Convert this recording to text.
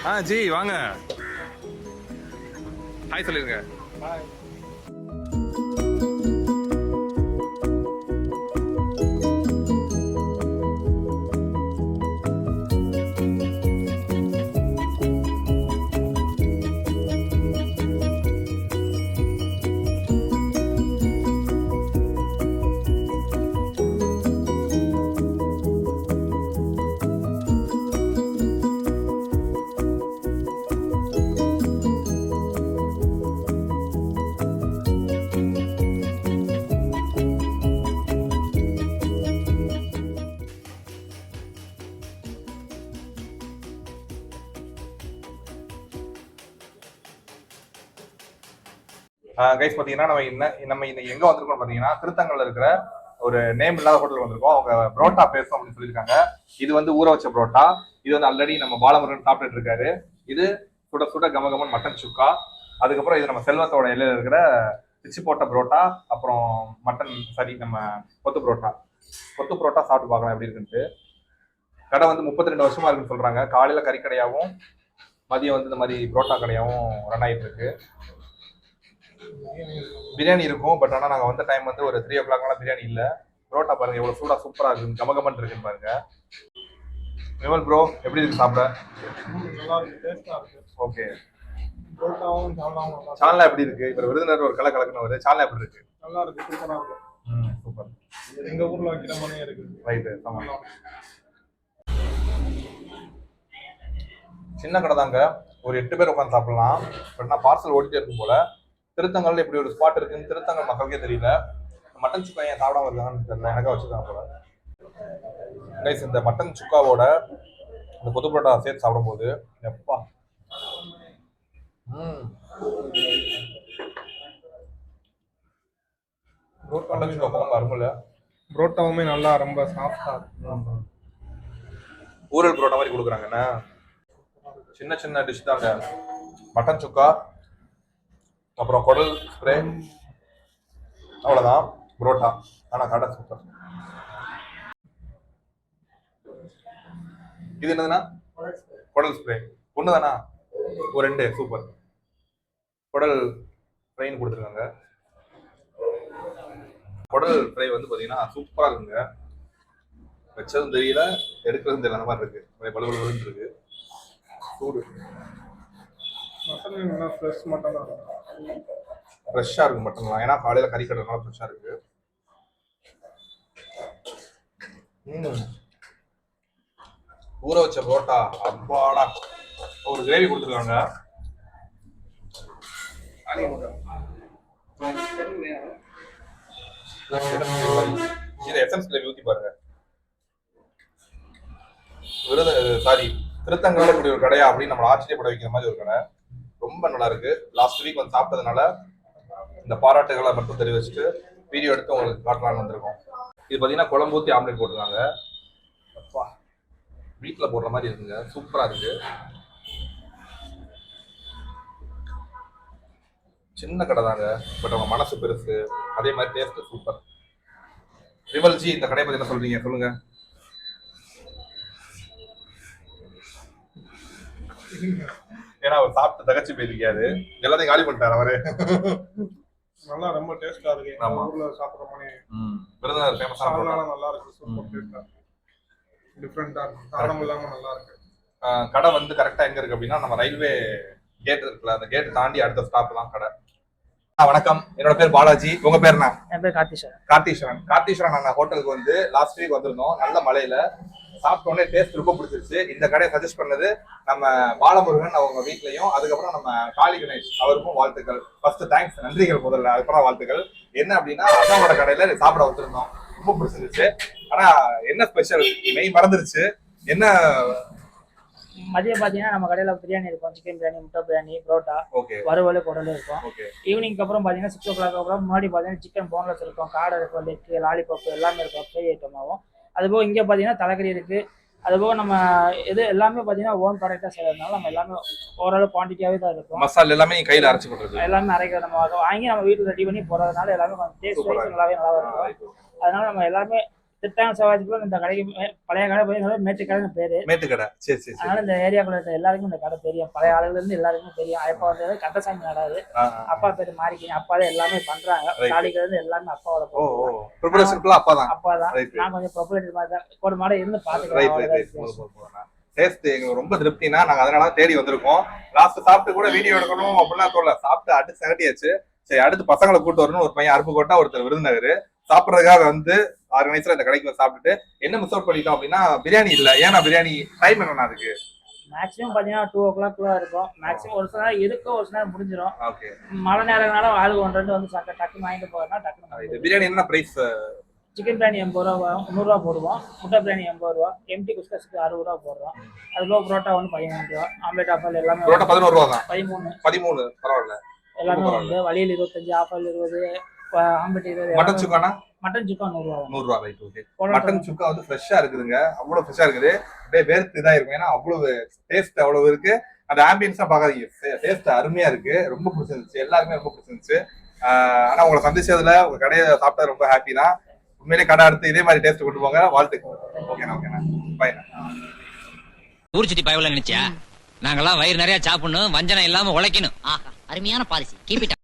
G வாங்க, hi சொல்லிருங்க. Hi. Guys பாத்தீங்கன்னா நம்ம இன்னைக்கு எங்க வந்திருக்கோம் பாத்தீங்கன்னா திருத்தங்கல்ல இருக்கிற ஒரு நேம் இல்லாத ஹோட்டல் வந்திருக்கோம். அவங்க புரோட்டா பேசும் அப்படின்னு சொல்லியிருக்காங்க. இது வந்து ஊற வச்ச புரோட்டா. இது வந்து ஆல்ரெடி நம்ம பாலமுருகன் சாப்பிட்டுட்டு இருக்காரு. இது சுட சுட கமகமன் மட்டன் சுக்கா. அதுக்கப்புறம் இது நம்ம செல்வத்தோட இலையில இருக்கிற பிச்சு போட்ட புரோட்டா, அப்புறம் நம்ம கொத்து புரோட்டா சாப்பிட்டு பார்க்கலாம் எப்படி இருக்குன்ட்டு. கடை வந்து 32 வருஷமா இருக்குன்னு சொல்றாங்க. காலையில கறிக்கடையாவும் மதியம் வந்து இந்த மாதிரி புரோட்டா கடையாவும் ரன் ஆயிட்டு இருக்கு. பிரியாணி இருக்கும், பட் ஆனால் நாங்கள் வந்த டைம் வந்து ஒரு 3 o'clock பிரியாணி இல்லை. புரோட்டா பாருங்க எவ்வளோ சூடாக சூப்பராக இருக்கு, கமகமன் இருக்குன்னு பாருங்க. விமல் ப்ரோ எப்படி இருக்கு சாப்பிட? நல்லா இருக்கு, டேஸ்டா இருக்கு. ஓகே. புரோட்டாவும் சால்னா எப்படி இருக்கு? இப்போ விருதுநகர் ஒரு கலக்கணும்னு சால்னா எப்படி இருக்கு? நல்லா இருக்கு, சூப்பரா இருக்கு. சூப்பர். எங்க ஊர்ல வைக்கிற மாதிரியே இருக்கு. ரைட்டு. சின்ன கடை தாங்க, ஒரு 8 பேர் உட்காந்து சாப்பிடலாம். பட் நான் பார்சல் ஓடிட்டே இருக்கும் போல. திருத்தங்கல்ல இப்படி ஒரு ஸ்பாட் இருக்குன்னு திருத்தங்கல் மக்களுக்கே தெரியல. மட்டன் சுக்கா ஏன் சாப்பிடாம இருக்காங்கன்னு தெரியல, எனக்கா வச்சுருக்காங்க போல. கைஸ் இந்த மட்டன் சுக்காவோட இந்த கொத்து புரோட்டா சேர்த்து சாப்பிடும்போது எப்பா மட்டன் சுக்கா போக அருமையில. புரோட்டாவுமே நல்லா ரொம்ப சாஃப்டா இருக்கு. ஊரல் புரோட்டா மாதிரி கொடுக்குறாங்கண்ணா. சின்ன சின்ன டிஷ் தாங்க. மட்டன் சுக்கா, அப்புறம் குடல் ஸ்ப்ரே, அவ்வளோதான் புரோட்டா. ஆனால் கடை சூப்பர். இது என்னதுன்னா குடல் ஸ்ப்ரே ஒன்று தானா? ஒரு 2 சூப்பர். குடல் ஃப்ரைன்னு கொடுத்துருக்காங்க. குடல் ஃப்ரை வந்து பார்த்தீங்கன்னா சூப்பராக இருக்குங்க. வச்சதும் தெரியல, எடுக்கிறதும் தெரியல, அந்த மாதிரி இருக்கு. பலுபலுன்னு இருக்கு. சூடு ஃப்ரெஷ்ஷாக இருக்கும் மட்டன்லாம். ஏன்னா காலையில் கறி கட்டுறதுனால ஃப்ரெஷ்ஷாக இருக்கு. ஊற வச்ச புரோட்டா அப்பாடா. ஒரு கிரேவி கொடுத்துருக்காங்க. இதை எசன்ஸ் கிரேவி ஊற்றி பாருங்க. திருத்தங்கல்ல இப்படி ஒரு கடையா அப்படின்னு நம்மளை ஆச்சரியப்பட வைக்கிற மாதிரி ஒரு கடை. ரொம்ப நல்லா இருக்கு. லாஸ்ட் வீக் வந்து சாப்பிட்டதுனால இந்த பாராட்டுகளை மட்டும் தெரிவிச்சுட்டு வீடியோ எடுத்து உங்களுக்கு காட்டலாம்னு வந்திருக்கோம். இது பார்த்தீங்கன்னா குழம்பு ஊற்றி ஆம்லேட் போட்டுருக்காங்க. அப்பா வீட்டில் போடுற மாதிரி இருக்குங்க, சூப்பராக இருக்கு. சின்ன கடை தாங்க, பட் அவங்க மனசு பெருசு, அதே மாதிரி டேஸ்ட் சூப்பர். விமல்ஜி இந்த கடையை பற்றி என்ன சொல்றீங்க, சொல்லுங்க. ஏன்னா அவர் சாப்பிட்டு தகச்சு போயிருக்காரு, எல்லாத்தையும் காலி பண்ணிட்டாரு அவரு. நல்லா ரொம்ப டேஸ்டா இருக்கு. நம்ம ஊர்ல சாப்பிடுற மாதிரி விருதுநகர் ஃபேமஸான புரோட்டா நல்லா இருக்கு. சூப்பர் டேஸ்டா இருக்கு, டிஃபரண்டா இருக்கு, காரம் இல்லாம நல்லா இருக்கு. கடை வந்து கரெக்டா எங்க இருக்கு அப்படின்னா நம்ம ரயில்வே கேட் இருக்குல்ல, அந்த கேட் தாண்டி அடுத்த ஸ்டாப் தான் கடை. வணக்கம், என்னோட பேர் பாலாஜி. உங்க பேர் என்ன? என் பேர் கார்த்தீஸ்வரன். நாங்க ஹோட்டலுக்கு வந்து லாஸ்ட் வீக் வந்திருந்தோம். நல்ல மழையில சாப்பிட்டோன்னே டேஸ்ட் ரொம்ப பிடிச்சிருச்சு. இந்த கடையை சஜஸ்ட் பண்ணது நம்ம பாலமுருகன் அவங்க வீட்லயும், அதுக்கப்புறம் நம்ம காளி கணேஷ் அவருக்கும் வாழ்த்துக்கள். ஃபர்ஸ்ட் தேங்க்ஸ், நன்றிகள் முதல்ல, அதுக்கப்புறம் வாழ்த்துக்கள். என்ன அப்படின்னா அண்ணாவோட கடையில சாப்பிட வந்திருந்தோம், ரொம்ப பிடிச்சிருச்சு. ஆனா என்ன ஸ்பெஷல் மெய் மறந்துருச்சு. என்ன மதியம் பாத்தீங்கன்னா நம்ம கடையில பிரியாணி இருக்கும், சிக்கன் பிரியாணி, முட்டை பிரியாணி, புரோட்டா, வறுவல், குடல் இருக்கும். ஈவினிங்க்கு அப்புறம் பாத்தீங்கன்னா 6 o'clock அப்புறம் முன்னாடி பாத்தீங்கன்னா சிக்கன் போன்லெஸ் இருக்கும், காடை இருக்கும், லெக், லாலிபாப் எல்லாமே இருக்கும், ஃப்ரை ஐட்டம் ஆகும். அதுபோக இங்கே பார்த்தீங்கன்னா தலைக்கறி இருக்கு. அதுபோக நம்ம இது எல்லாமே பார்த்தீங்கன்னா ஓன் ப்ராடக்டாக செய்யறதுனால நம்ம எல்லாமே ஓரளவு குவான்டிட்டியாகவே தான் இருக்கும். மசாலா எல்லாமே கையில் அரைச்சி போடுறது, எல்லாமே அரைக்கிறது நம்ம வாங்கி நம்ம வீட்டில் ரெடி பண்ணி போடுறதுனால எல்லாமே டேஸ்ட் வைஸ் நல்லாவே நல்லா இருக்கும். அதனால நம்ம எல்லாமே திருத்தாங்க சிவாஜிக்குள்ள இந்த கடைக்கு பழைய கடை போய் மேட்டுக்கடைன்னு பேரு. மேட்டுக்கடை. சரி சரி சரி. அதனால இந்த ஏரியாக்குள்ள இருக்க எல்லாருக்கும் இந்த கடை தெரியும். பழைய ஆளுல இருந்து எல்லாருக்கும் தெரியும். அப்பா வந்து கந்தசாமி நடாது. அப்பா பேரு மாறிக்கிங்க. அப்பா தான் எல்லாமே பண்றாங்க. தாலிகள் இருந்து எல்லாமே அப்பாவோட. ப்ரிப்பரேஷன் ஃபுல்லா அப்பாதான். அப்பாதான். நான் கொஞ்சம் ப்ரொபரேட்டர் மாதிரி தான் கூட மாட இருந்து பாத்துக்கிறேன். டேஸ்ட் எங்களுக்கு ரொம்ப திருப்தினா நாங்க அதனால தேடி வந்திருக்கோம். லாஸ்ட் சாப்பிட்டு கூட வீடியோ எடுக்கணும் அப்படிலாம் தோணல. சாப்பிட்டு அடுத்து சகட்டியாச்சு. சரி அடுத்து பசங்களை கூட்டு வரணும். ஒரு பையன் அருப்புக்கோட்டை, ஒருத்தர் விருதுநகர். சாப்பிட்றதுக்காக வந்து ஆர்கனைசர் இந்த கடைக்கு சாப்பிட்டுட்டு என்ன மிஸ் அவுட் பண்ணிட்டோம் அப்படின்னா பிரியாணி இல்ல. ஏன்னா பிரியாணி டைம் என்னன்னா அதுக்கு மேக்ஸிமம் பாத்தீங்கன்னா 2 o'clock இருக்கும். மேக்ஸிமம் ஒரு சில நேரம் இருக்கும், ஒரு சில நேரம் முடிஞ்சிடும். மழை நேரங்களால ஆளு 1-2 வந்து டக்குன்னு வாங்கிட்டு போறதுனா டக்குன்னு. பிரியாணி என்ன பிரைஸ்? சிக்கன் பிரியாணி 80 ரூபா, 100 ரூபா போடுவோம். முட்டை பிரியாணி 80 ரூபா, எம்டி குஸ்கஸுக்கு 60 ரூபா போடுறோம். அது போக புரோட்டா வந்து 15 ரூபா, ஆம்லெட் ஆஃபல் எல்லாமே. புரோட்டா 11 ரூபா தான். 13 பரவாயில்ல. எல்லாமே வந்து வழியில் 25, ஆஃபல் 20, ஆம்லெட் 20. மட்டன் சுக்கானா? மட்டன் சுக்கா 100 ரூபா. 100 ரூபா. ரைட். ஓகே. மட்டன் சுக்கா வந்து ஃப்ரெஷ்ஷா இருக்குதுங்க. அவ்வளவு ஃப்ரெஷ்ஷா இருக்குது. அப்படியே வேர்த்து இதா இருக்கும். ஏன்னா அவ்வளவு டேஸ்ட் அவ்வளவு இருக்கு. அந்த ஆம்பியன்ஸா பாக்காதீங்க. டேஸ்ட் அருமையா இருக்கு. ரொம்ப பிடிச்சிருந்துச்சு. எல்லாருமே ரொம்ப பிடிச்சிருந்துச்சு. ஆனா உங்களை சந்திச்சதுல உங்க கடையை சாப்பிட்டா ரொம்ப ஹாப்பி தான். உண்மையிலே கடை அடுத்து இதே மாதிரி டேஸ்ட் கொண்டு போங்க. வாழ்த்துக்கள். ஓகேண்ணா. ஓகேண்ணா. பையனா ஊர் சுத்தி பயவுல நினைச்சா நாங்கெல்லாம் வயிறு நிறைய சாப்பிடணும், வஞ்சனம் இல்லாம உழைக்கணும். ஆஹா, அருமையான பாலிசி. Keep it